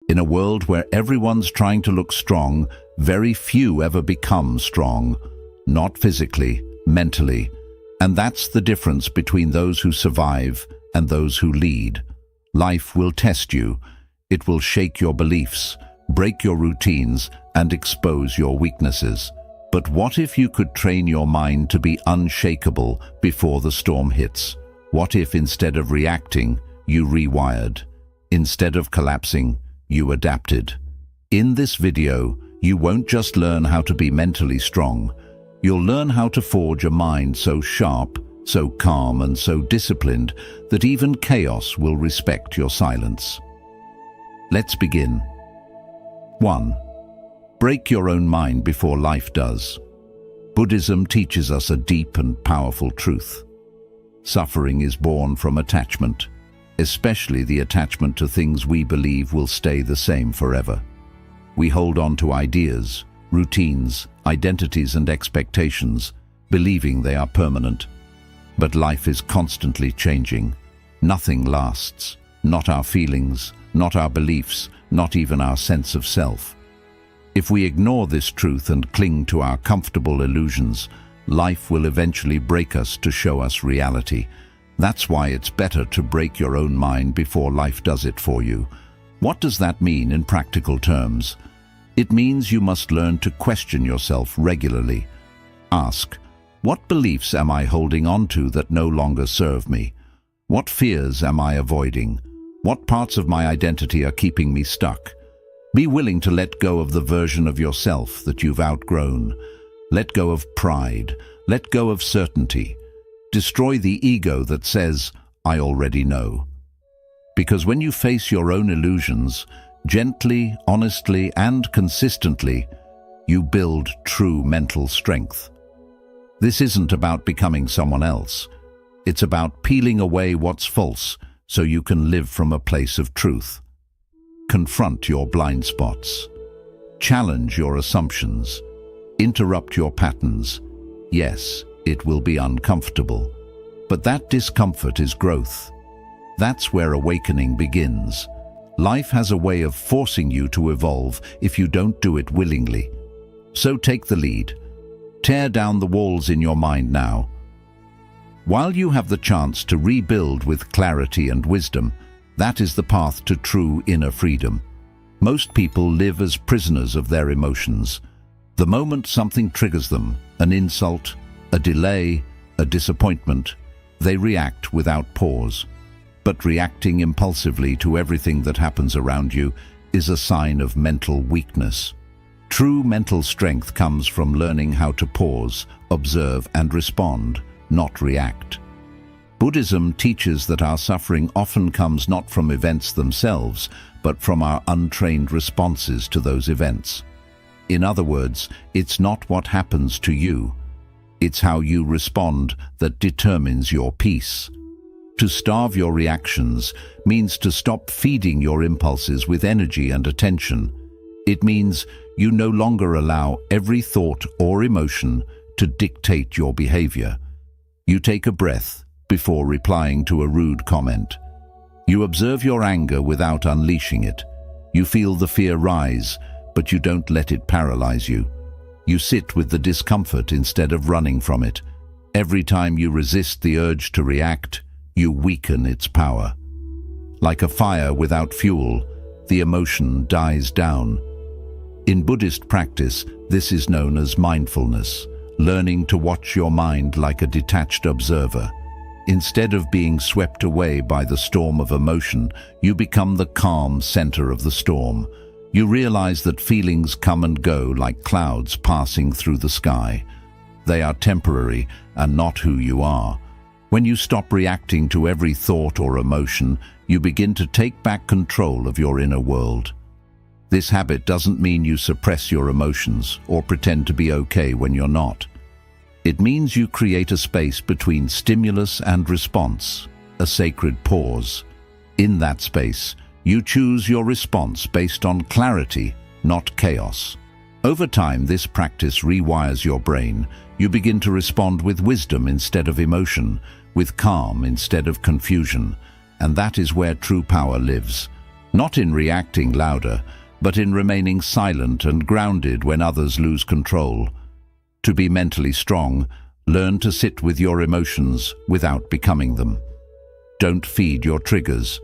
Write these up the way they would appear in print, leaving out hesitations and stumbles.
In a world where everyone's trying to look strong, very few ever become strong. Not physically, mentally. And that's the difference between those who survive and those who lead. Life will test you. It will shake your beliefs, break your routines, and expose your weaknesses. But what if you could train your mind to be unshakable before the storm hits? What if instead of reacting, you rewired? Instead of collapsing, you adapted. In this video, you won't just learn how to be mentally strong. You'll learn how to forge a mind so sharp, so calm, and so disciplined that even chaos will respect your silence. Let's begin. 1. Break your own mind before life does. Buddhism teaches us a deep and powerful truth. Suffering is born from attachment, especially the attachment to things we believe will stay the same forever. We hold on to ideas, routines, identities, and expectations, believing they are permanent. But life is constantly changing. Nothing lasts. Not our feelings, not our beliefs, not even our sense of self. If we ignore this truth and cling to our comfortable illusions, life will eventually break us to show us reality. That's why it's better to break your own mind before life does it for you. What does that mean in practical terms? It means you must learn to question yourself regularly. Ask, what beliefs am I holding on to that no longer serve me? What fears am I avoiding? What parts of my identity are keeping me stuck? Be willing to let go of the version of yourself that you've outgrown. Let go of pride. Let go of certainty. Destroy the ego that says, I already know. Because when you face your own illusions, gently, honestly, and consistently, you build true mental strength. This isn't about becoming someone else. It's about peeling away what's false so you can live from a place of truth. Confront your blind spots. Challenge your assumptions. Interrupt your patterns. Yes, it will be uncomfortable, but that discomfort is growth. That's where awakening begins. Life has a way of forcing you to evolve if you don't do it willingly. So take the lead. Tear down the walls in your mind now. While you have the chance to rebuild with clarity and wisdom, that is the path to true inner freedom. Most people live as prisoners of their emotions. The moment something triggers them, an insult, a delay, a disappointment, they react without pause. But reacting impulsively to everything that happens around you is a sign of mental weakness. True mental strength comes from learning how to pause, observe, and respond, not react. Buddhism teaches that our suffering often comes not from events themselves, but from our untrained responses to those events. In other words, it's not what happens to you. It's how you respond that determines your peace. To starve your reactions means to stop feeding your impulses with energy and attention. It means you no longer allow every thought or emotion to dictate your behavior. You take a breath before replying to a rude comment. You observe your anger without unleashing it. You feel the fear rise, but you don't let it paralyze you. You sit with the discomfort instead of running from it. Every time you resist the urge to react, you weaken its power. Like a fire without fuel, the emotion dies down. In Buddhist practice, this is known as mindfulness, learning to watch your mind like a detached observer. Instead of being swept away by the storm of emotion, you become the calm center of the storm. You realize that feelings come and go like clouds passing through the sky. They are temporary and not who you are. When you stop reacting to every thought or emotion, you begin to take back control of your inner world. This habit doesn't mean you suppress your emotions or pretend to be okay when you're not. It means you create a space between stimulus and response, a sacred pause. In that space, you choose your response based on clarity, not chaos. Over time, this practice rewires your brain. You begin to respond with wisdom instead of emotion, with calm instead of confusion. And that is where true power lives. Not in reacting louder, but in remaining silent and grounded when others lose control. To be mentally strong, learn to sit with your emotions without becoming them. Don't feed your triggers.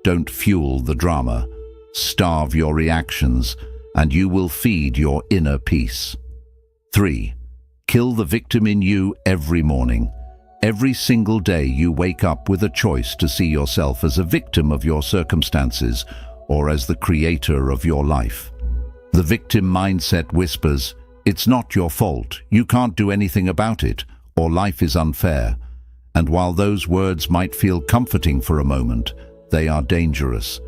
Don't fuel the drama. Starve your reactions, and you will feed your inner peace. 3. Kill the victim in you every morning. Every single day you wake up with a choice to see yourself as a victim of your circumstances or as the creator of your life. The victim mindset whispers, "It's not your fault, you can't do anything about it, or life is unfair." And while those words might feel comforting for a moment, they are dangerous,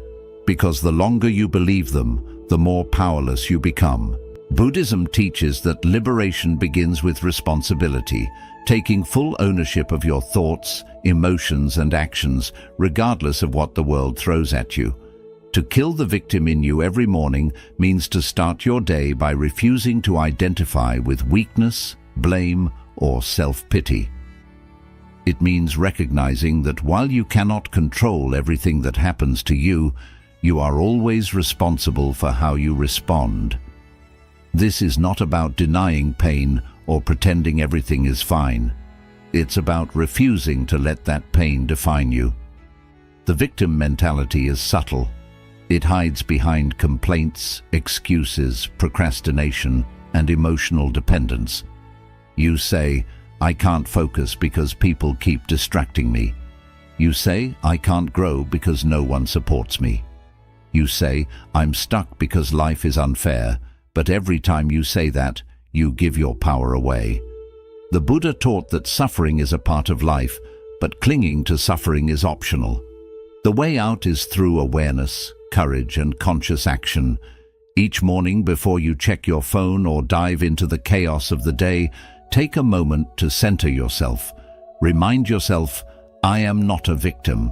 because the longer you believe them, the more powerless you become. Buddhism teaches that liberation begins with responsibility, taking full ownership of your thoughts, emotions, and actions, regardless of what the world throws at you. To kill the victim in you every morning means to start your day by refusing to identify with weakness, blame, or self-pity. It means recognizing that while you cannot control everything that happens to you, you are always responsible for how you respond. This is not about denying pain or pretending everything is fine. It's about refusing to let that pain define you. The victim mentality is subtle. It hides behind complaints, excuses, procrastination, and emotional dependence. You say, "I can't focus because people keep distracting me." You say, "I can't grow because no one supports me." You say, "I'm stuck because life is unfair," but every time you say that, you give your power away. The Buddha taught that suffering is a part of life, but clinging to suffering is optional. The way out is through awareness, courage, and conscious action. Each morning before you check your phone or dive into the chaos of the day, take a moment to center yourself. Remind yourself, "I am not a victim.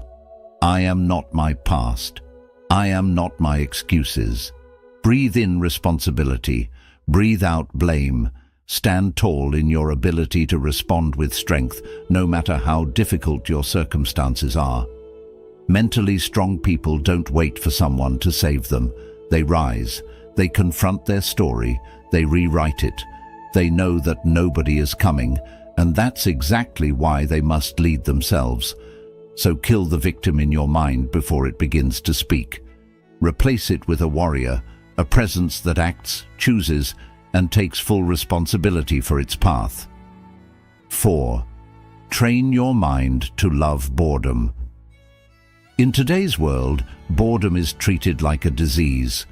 I am not my past. I am not my excuses." Breathe in responsibility. Breathe out blame. Stand tall in your ability to respond with strength, no matter how difficult your circumstances are. Mentally strong people don't wait for someone to save them. They rise. They confront their story. They rewrite it. They know that nobody is coming, and that's exactly why they must lead themselves. So kill the victim in your mind before it begins to speak. Replace it with a warrior, a presence that acts, chooses, and takes full responsibility for its path. 4. Train your mind to love boredom. In today's world, boredom is treated like a disease.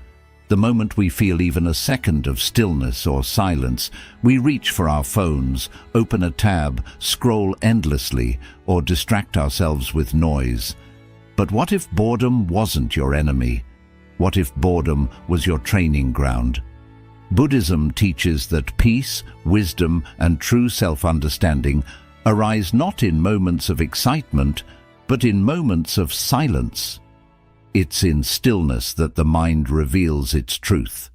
The moment we feel even a second of stillness or silence, we reach for our phones, open a tab, scroll endlessly, or distract ourselves with noise. But what if boredom wasn't your enemy? What if boredom was your training ground? Buddhism teaches that peace, wisdom, and true self-understanding arise not in moments of excitement, but in moments of silence. It's in stillness that the mind reveals its truth.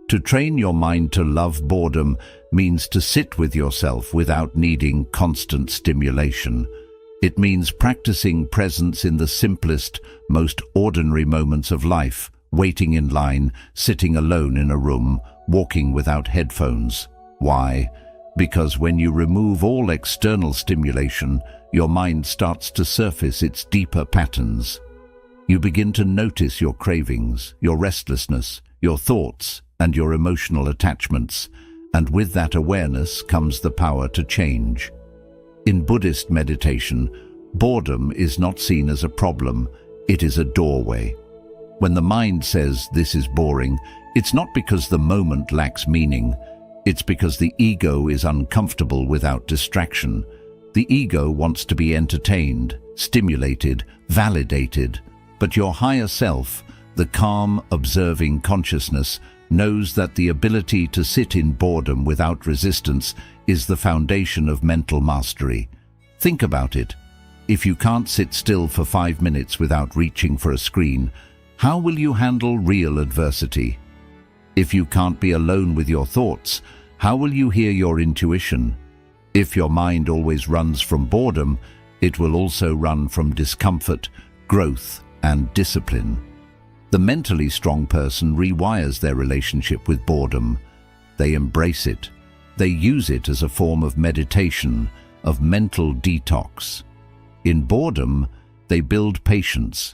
To train your mind to love boredom means to sit with yourself without needing constant stimulation. It means practicing presence in the simplest, most ordinary moments of life, waiting in line, sitting alone in a room, walking without headphones. Why? Because when you remove all external stimulation, your mind starts to surface its deeper patterns. You begin to notice your cravings, your restlessness, your thoughts, and your emotional attachments, and with that awareness comes the power to change. In Buddhist meditation, boredom is not seen as a problem, it is a doorway. When the mind says this is boring, it's not because the moment lacks meaning, it's because the ego is uncomfortable without distraction. The ego wants to be entertained, stimulated, validated. But your higher self, the calm, observing consciousness, knows that the ability to sit in boredom without resistance is the foundation of mental mastery. Think about it. If you can't sit still for 5 minutes without reaching for a screen, how will you handle real adversity? If you can't be alone with your thoughts, how will you hear your intuition? If your mind always runs from boredom, it will also run from discomfort, growth, and discipline. The mentally strong person rewires their relationship with boredom. They embrace it. They use it as a form of meditation, of mental detox. In boredom, they build patience.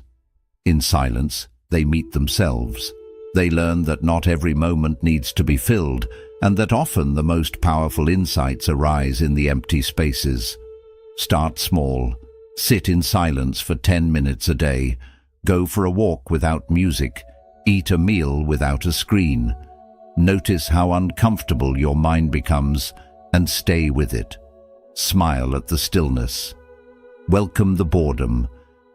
In silence, they meet themselves. They learn that not every moment needs to be filled, and that often the most powerful insights arise in the empty spaces. Start small. Sit in silence for 10 minutes a day. Go for a walk without music. Eat a meal without a screen. Notice how uncomfortable your mind becomes and stay with it. Smile at the stillness. Welcome the boredom,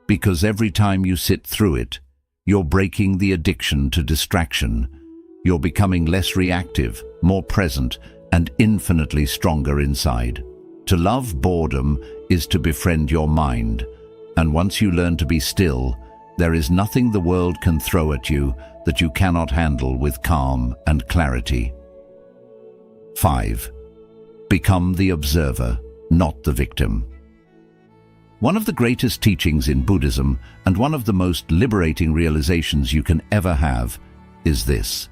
because every time you sit through it, you're breaking the addiction to distraction. You're becoming less reactive, more present, and infinitely stronger inside. To love boredom is to befriend your mind, and once you learn to be still, there is nothing the world can throw at you that you cannot handle with calm and clarity. 5. Become the observer, not the victim. One of the greatest teachings in Buddhism, and one of the most liberating realizations you can ever have, is this: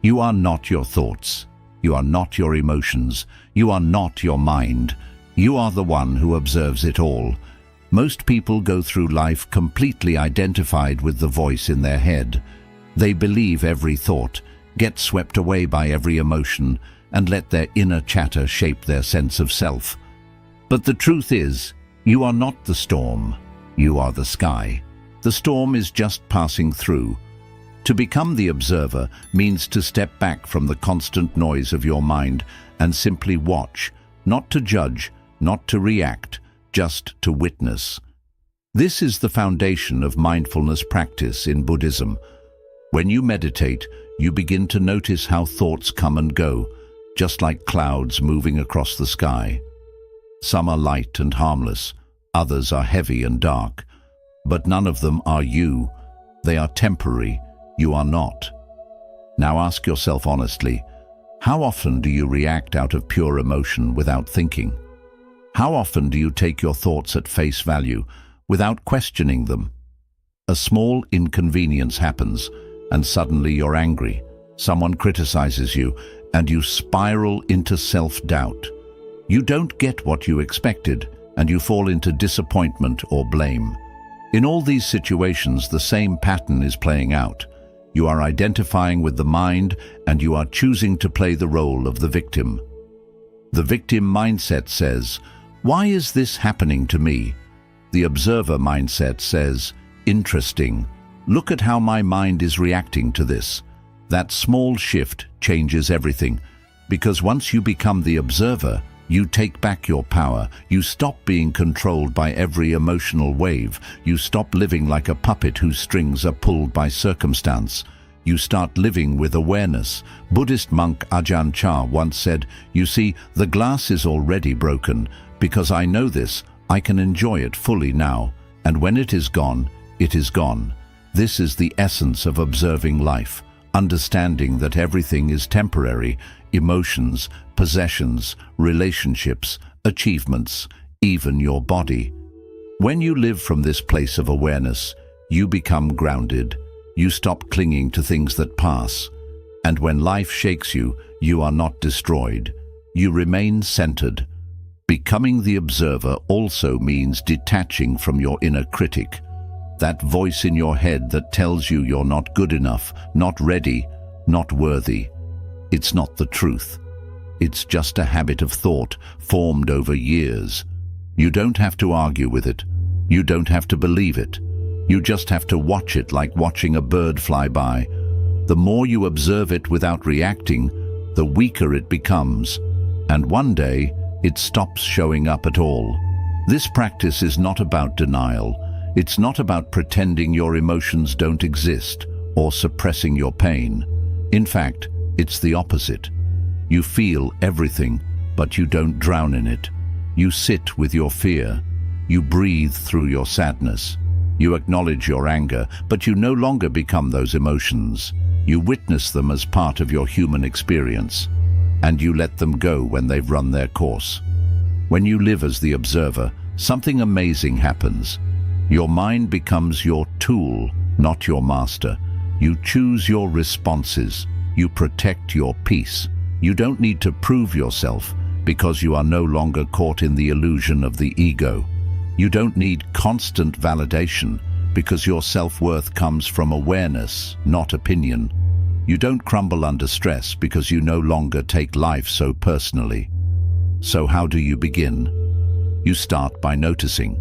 you are not your thoughts. You are not your emotions. You are not your mind. You are the one who observes it all. Most people go through life completely identified with the voice in their head. They believe every thought, get swept away by every emotion, and let their inner chatter shape their sense of self. But the truth is, you are not the storm. You are the sky. The storm is just passing through. To become the observer means to step back from the constant noise of your mind and simply watch, not to judge, not to react, just to witness. This is the foundation of mindfulness practice in Buddhism. When you meditate, you begin to notice how thoughts come and go, just like clouds moving across the sky. Some are light and harmless, others are heavy and dark, but none of them are you. They are temporary, you are not. Now ask yourself honestly, how often do you react out of pure emotion without thinking? How often do you take your thoughts at face value without questioning them? A small inconvenience happens, and suddenly you're angry. Someone criticizes you, and you spiral into self-doubt. You don't get what you expected, and you fall into disappointment or blame. In all these situations, the same pattern is playing out. You are identifying with the mind, and you are choosing to play the role of the victim. The victim mindset says, "Why is this happening to me?" The observer mindset says, "Interesting. Look at how my mind is reacting to this." That small shift changes everything, because once you become the observer, you take back your power. You stop being controlled by every emotional wave. You stop living like a puppet whose strings are pulled by circumstance. You start living with awareness. Buddhist monk Ajahn Chah once said, "You see, the glass is already broken. Because I know this, I can enjoy it fully now. And when it is gone, it is gone." This is the essence of observing life, understanding that everything is temporary: emotions, possessions, relationships, achievements, even your body. When you live from this place of awareness, you become grounded. You stop clinging to things that pass. And when life shakes you, you are not destroyed. You remain centered. Becoming the observer also means detaching from your inner critic. That voice in your head that tells you you're not good enough, not ready, not worthy. It's not the truth. It's just a habit of thought formed over years. You don't have to argue with it. You don't have to believe it. You just have to watch it like watching a bird fly by. The more you observe it without reacting, the weaker it becomes. And one day, it stops showing up at all. This practice is not about denial. It's not about pretending your emotions don't exist or suppressing your pain. In fact, it's the opposite. You feel everything, but you don't drown in it. You sit with your fear. You breathe through your sadness. You acknowledge your anger, but you no longer become those emotions. You witness them as part of your human experience, and you let them go when they've run their course. When you live as the observer, something amazing happens. Your mind becomes your tool, not your master. You choose your responses. You protect your peace. You don't need to prove yourself because you are no longer caught in the illusion of the ego. You don't need constant validation because your self-worth comes from awareness, not opinion. You don't crumble under stress because you no longer take life so personally. So how do you begin? You start by noticing.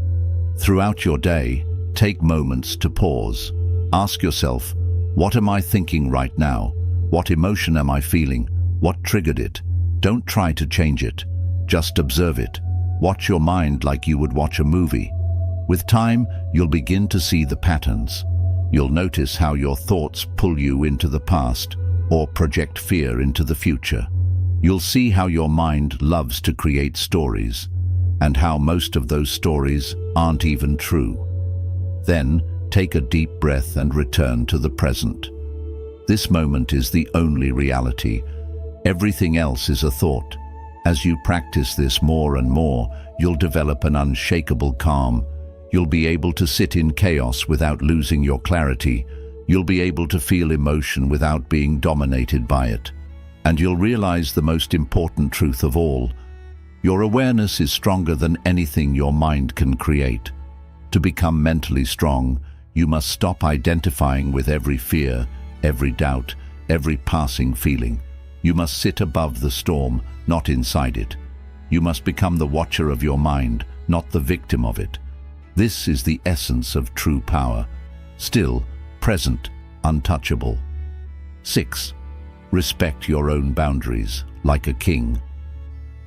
Throughout your day, take moments to pause. Ask yourself, what am I thinking right now? What emotion am I feeling? What triggered it? Don't try to change it. Just observe it. Watch your mind like you would watch a movie. With time, you'll begin to see the patterns. You'll notice how your thoughts pull you into the past or project fear into the future. You'll see how your mind loves to create stories and how most of those stories aren't even true. Then, take a deep breath and return to the present. This moment is the only reality. Everything else is a thought. As you practice this more and more, you'll develop an unshakable calm. You'll be able to sit in chaos without losing your clarity. You'll be able to feel emotion without being dominated by it. And you'll realize the most important truth of all. Your awareness is stronger than anything your mind can create. To become mentally strong, you must stop identifying with every fear, every doubt, every passing feeling. You must sit above the storm, not inside it. You must become the watcher of your mind, not the victim of it. This is the essence of true power. Still, present, untouchable. 6. Respect your own boundaries, like a king.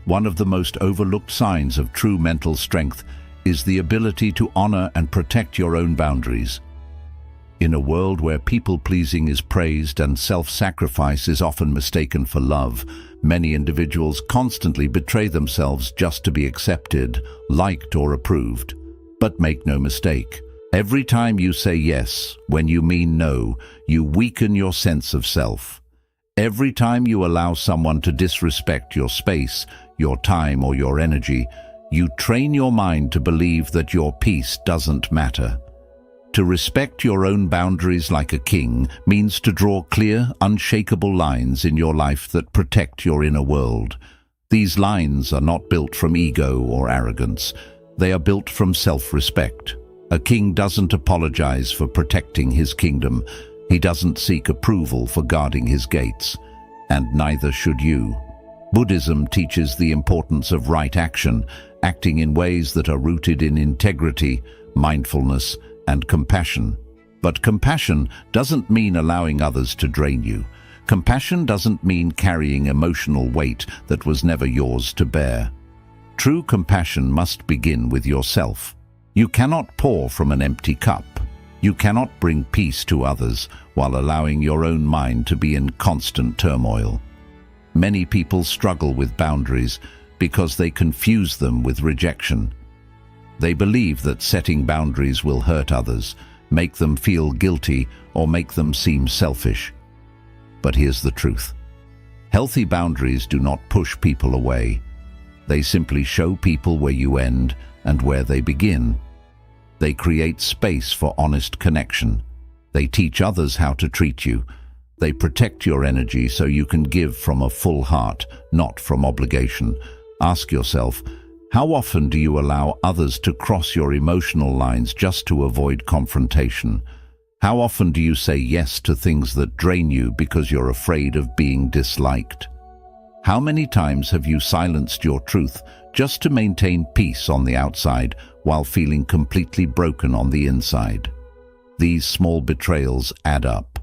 One of the most overlooked signs of true mental strength is the ability to honor and protect your own boundaries. In a world where people-pleasing is praised and self-sacrifice is often mistaken for love, many individuals constantly betray themselves just to be accepted, liked, or approved. But make no mistake, every time you say yes when you mean no, you weaken your sense of self. Every time you allow someone to disrespect your space, your time, or your energy, you train your mind to believe that your peace doesn't matter. To respect your own boundaries like a king means to draw clear, unshakable lines in your life that protect your inner world. These lines are not built from ego or arrogance. They are built from self-respect. A king doesn't apologize for protecting his kingdom. He doesn't seek approval for guarding his gates. And neither should you. Buddhism teaches the importance of right action, acting in ways that are rooted in integrity, mindfulness, and compassion. But compassion doesn't mean allowing others to drain you. Compassion doesn't mean carrying emotional weight that was never yours to bear. True compassion must begin with yourself. You cannot pour from an empty cup. You cannot bring peace to others while allowing your own mind to be in constant turmoil. Many people struggle with boundaries because they confuse them with rejection. They believe that setting boundaries will hurt others, make them feel guilty, or make them seem selfish. But here's the truth. Healthy boundaries do not push people away. They simply show people where you end and where they begin. They create space for honest connection. They teach others how to treat you. They protect your energy so you can give from a full heart, not from obligation. Ask yourself, how often do you allow others to cross your emotional lines just to avoid confrontation? How often do you say yes to things that drain you because you're afraid of being disliked? How many times have you silenced your truth just to maintain peace on the outside while feeling completely broken on the inside? These small betrayals add up.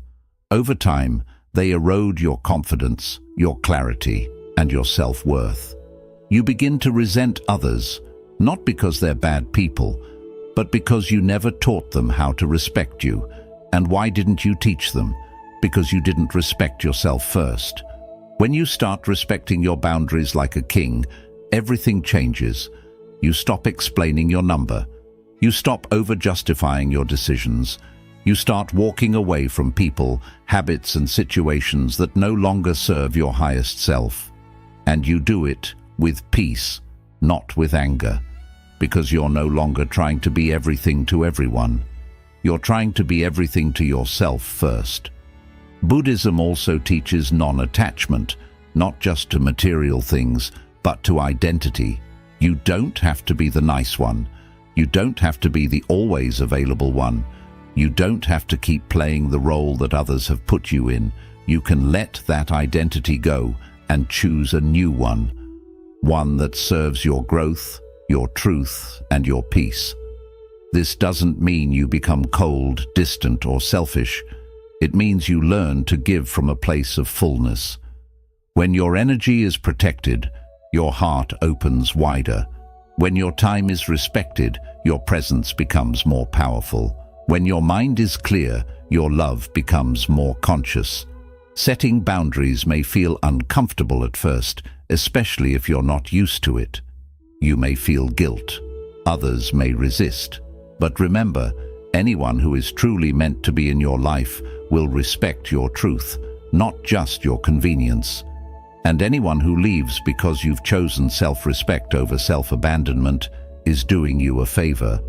Over time, they erode your confidence, your clarity, and your self-worth. You begin to resent others, not because they're bad people, but because you never taught them how to respect you. And why didn't you teach them? Because you didn't respect yourself first. When you start respecting your boundaries like a king, everything changes. You stop explaining your number. You stop over-justifying your decisions. You start walking away from people, habits, and situations that no longer serve your highest self. And you do it with peace, not with anger, because you're no longer trying to be everything to everyone. You're trying to be everything to yourself first. Buddhism also teaches non-attachment, not just to material things, but to identity. You don't have to be the nice one. You don't have to be the always available one. You don't have to keep playing the role that others have put you in. You can let that identity go and choose a new one that serves your growth, your truth, and your peace. This doesn't mean you become cold, distant, or selfish. It means you learn to give from a place of fullness. When your energy is protected, your heart opens wider. When your time is respected, your presence becomes more powerful. When your mind is clear, your love becomes more conscious. Setting boundaries may feel uncomfortable at first, especially if you're not used to it. You may feel guilt. Others may resist. But remember, anyone who is truly meant to be in your life will respect your truth, not just your convenience. And anyone who leaves because you've chosen self-respect over self-abandonment is doing you a favor.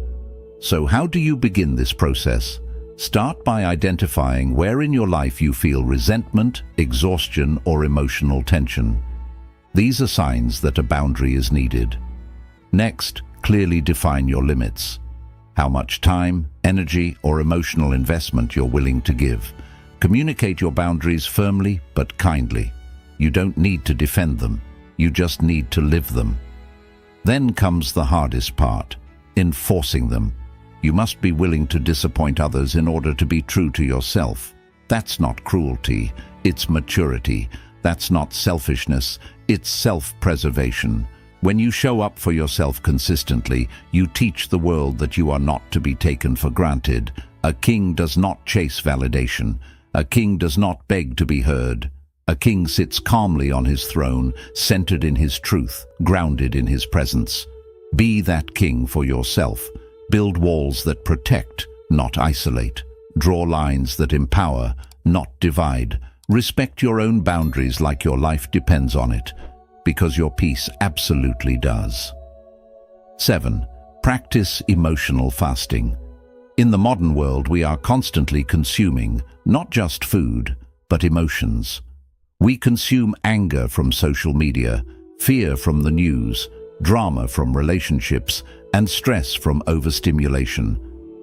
So how do you begin this process? Start by identifying where in your life you feel resentment, exhaustion, or emotional tension. These are signs that a boundary is needed. Next, clearly define your limits. How much time, energy, or emotional investment you're willing to give. Communicate your boundaries firmly but kindly. You don't need to defend them. You just need to live them. Then comes the hardest part, enforcing them. You must be willing to disappoint others in order to be true to yourself. That's not cruelty, it's maturity. That's not selfishness, it's self-preservation. When you show up for yourself consistently, you teach the world that you are not to be taken for granted. A king does not chase validation. A king does not beg to be heard. A king sits calmly on his throne, centered in his truth, grounded in his presence. Be that king for yourself. Build walls that protect, not isolate. Draw lines that empower, not divide. Respect your own boundaries like your life depends on it, because your peace absolutely does. 7. Practice emotional fasting. In the modern world, we are constantly consuming, not just food, but emotions. We consume anger from social media, fear from the news, drama from relationships, and stress from overstimulation.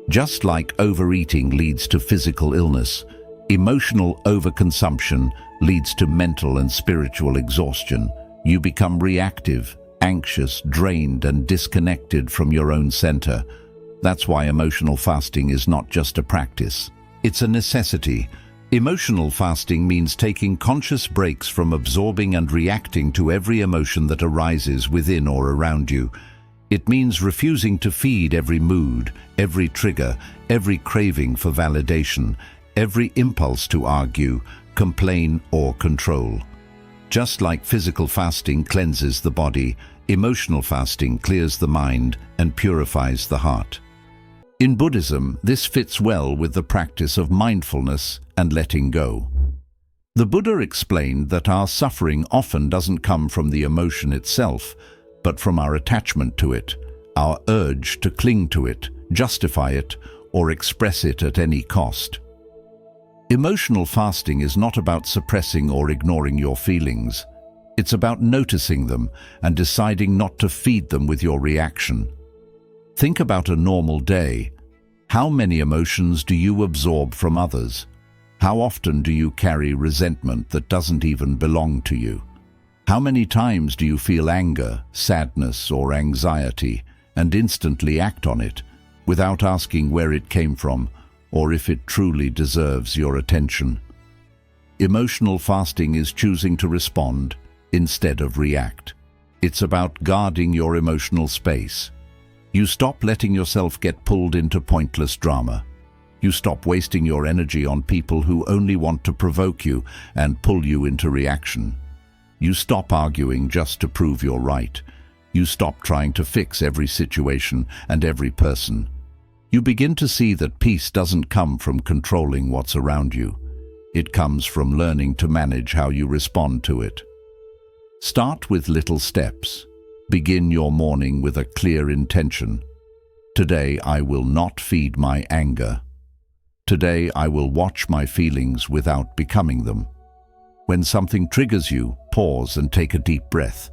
Just like overeating leads to physical illness, emotional overconsumption leads to mental and spiritual exhaustion. You become reactive, anxious, drained, and disconnected from your own center. That's why emotional fasting is not just a practice. It's a necessity. Emotional fasting means taking conscious breaks from absorbing and reacting to every emotion that arises within or around you. It means refusing to feed every mood, every trigger, every craving for validation, every impulse to argue, complain, or control. Just like physical fasting cleanses the body, emotional fasting clears the mind and purifies the heart. In Buddhism, this fits well with the practice of mindfulness and letting go. The Buddha explained that our suffering often doesn't come from the emotion itself, but from our attachment to it, our urge to cling to it, justify it, or express it at any cost. Emotional fasting is not about suppressing or ignoring your feelings. It's about noticing them and deciding not to feed them with your reaction. Think about a normal day. How many emotions do you absorb from others? How often do you carry resentment that doesn't even belong to you? How many times do you feel anger, sadness, or anxiety and instantly act on it without asking where it came from or if it truly deserves your attention? Emotional fasting is choosing to respond instead of react. It's about guarding your emotional space. You stop letting yourself get pulled into pointless drama. You stop wasting your energy on people who only want to provoke you and pull you into reaction. You stop arguing just to prove you're right. You stop trying to fix every situation and every person. You begin to see that peace doesn't come from controlling what's around you. It comes from learning to manage how you respond to it. Start with little steps. Begin your morning with a clear intention. Today I will not feed my anger. Today I will watch my feelings without becoming them. When something triggers you, pause and take a deep breath.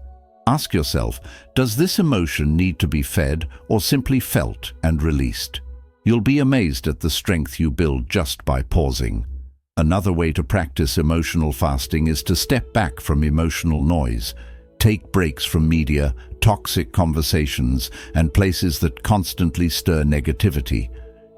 Ask yourself, does this emotion need to be fed or simply felt and released? You'll be amazed at the strength you build just by pausing. Another way to practice emotional fasting is to step back from emotional noise. Take breaks from media, toxic conversations, and places that constantly stir negativity.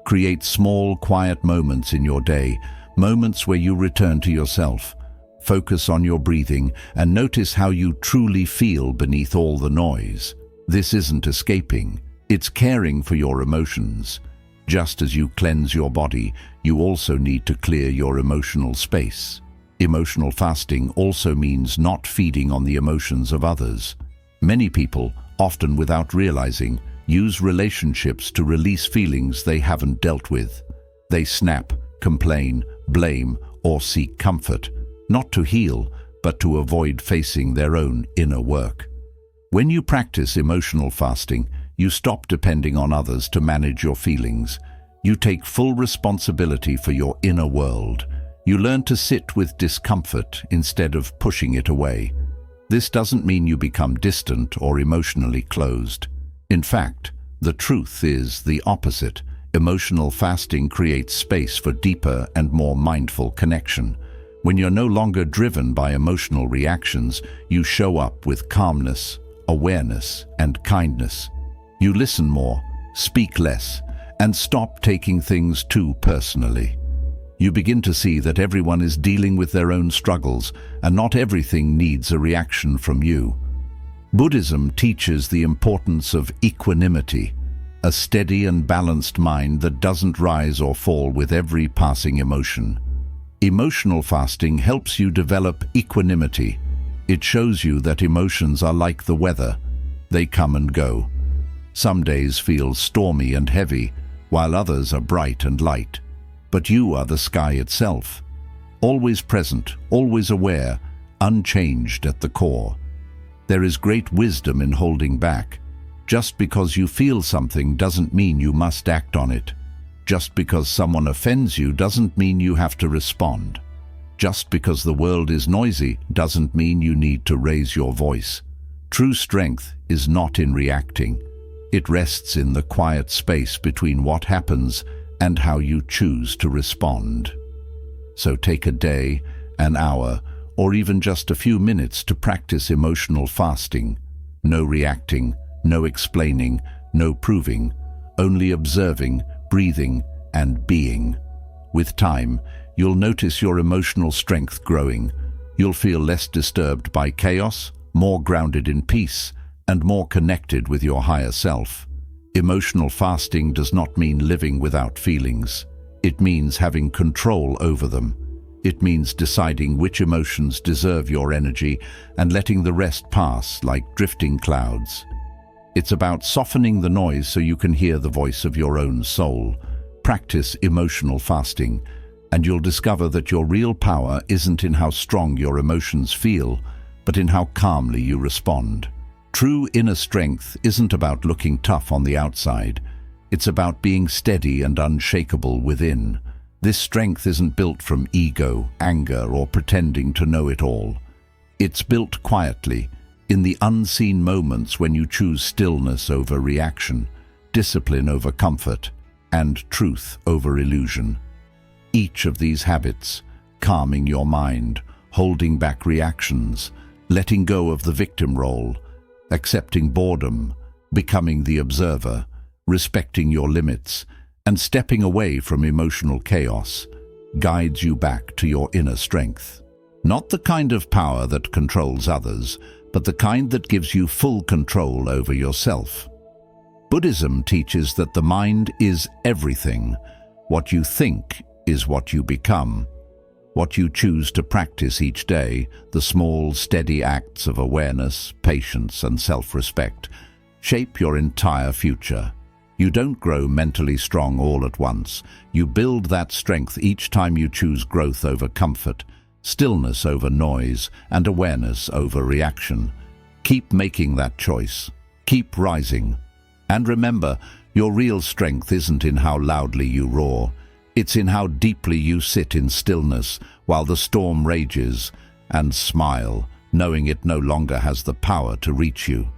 Create small, quiet moments in your day, moments where you return to yourself. Focus on your breathing and notice how you truly feel beneath all the noise. This isn't escaping, it's caring for your emotions. Just as you cleanse your body, you also need to clear your emotional space. Emotional fasting also means not feeding on the emotions of others. Many people, often without realizing, use relationships to release feelings they haven't dealt with. They snap, complain, blame, or seek comfort, not to heal, but to avoid facing their own inner work. When you practice emotional fasting, you stop depending on others to manage your feelings. You take full responsibility for your inner world. You learn to sit with discomfort instead of pushing it away. This doesn't mean you become distant or emotionally closed. In fact, the truth is the opposite. Emotional fasting creates space for deeper and more mindful connection. When you're no longer driven by emotional reactions, you show up with calmness, awareness, and kindness. You listen more, speak less, and stop taking things too personally. You begin to see that everyone is dealing with their own struggles, and not everything needs a reaction from you. Buddhism teaches the importance of equanimity, a steady and balanced mind that doesn't rise or fall with every passing emotion. Emotional fasting helps you develop equanimity. It shows you that emotions are like the weather. They come and go. Some days feel stormy and heavy, while others are bright and light. But you are the sky itself, always present, always aware, unchanged at the core. There is great wisdom in holding back. Just because you feel something doesn't mean you must act on it. Just because someone offends you doesn't mean you have to respond. Just because the world is noisy doesn't mean you need to raise your voice. True strength is not in reacting. It rests in the quiet space between what happens and how you choose to respond. So take a day, an hour, or even just a few minutes to practice emotional fasting. No reacting, no explaining, no proving, only observing, breathing, and being. With time, you'll notice your emotional strength growing. You'll feel less disturbed by chaos, more grounded in peace, and more connected with your higher self. Emotional fasting does not mean living without feelings. It means having control over them. It means deciding which emotions deserve your energy and letting the rest pass like drifting clouds. It's about softening the noise so you can hear the voice of your own soul. Practice emotional fasting, and you'll discover that your real power isn't in how strong your emotions feel, but in how calmly you respond. True inner strength isn't about looking tough on the outside. It's about being steady and unshakable within. This strength isn't built from ego, anger, or pretending to know it all. It's built quietly, in the unseen moments when you choose stillness over reaction, discipline over comfort, and truth over illusion. Each of these habits, calming your mind, holding back reactions, letting go of the victim role, accepting boredom, becoming the observer, respecting your limits, and stepping away from emotional chaos, guides you back to your inner strength. Not the kind of power that controls others, but the kind that gives you full control over yourself. Buddhism teaches that the mind is everything. What you think is what you become. What you choose to practice each day, the small, steady acts of awareness, patience, and self-respect, shape your entire future. You don't grow mentally strong all at once. You build that strength each time you choose growth over comfort, stillness over noise, and awareness over reaction. Keep making that choice. Keep rising. And remember, your real strength isn't in how loudly you roar. It's in how deeply you sit in stillness while the storm rages and smile, knowing it no longer has the power to reach you.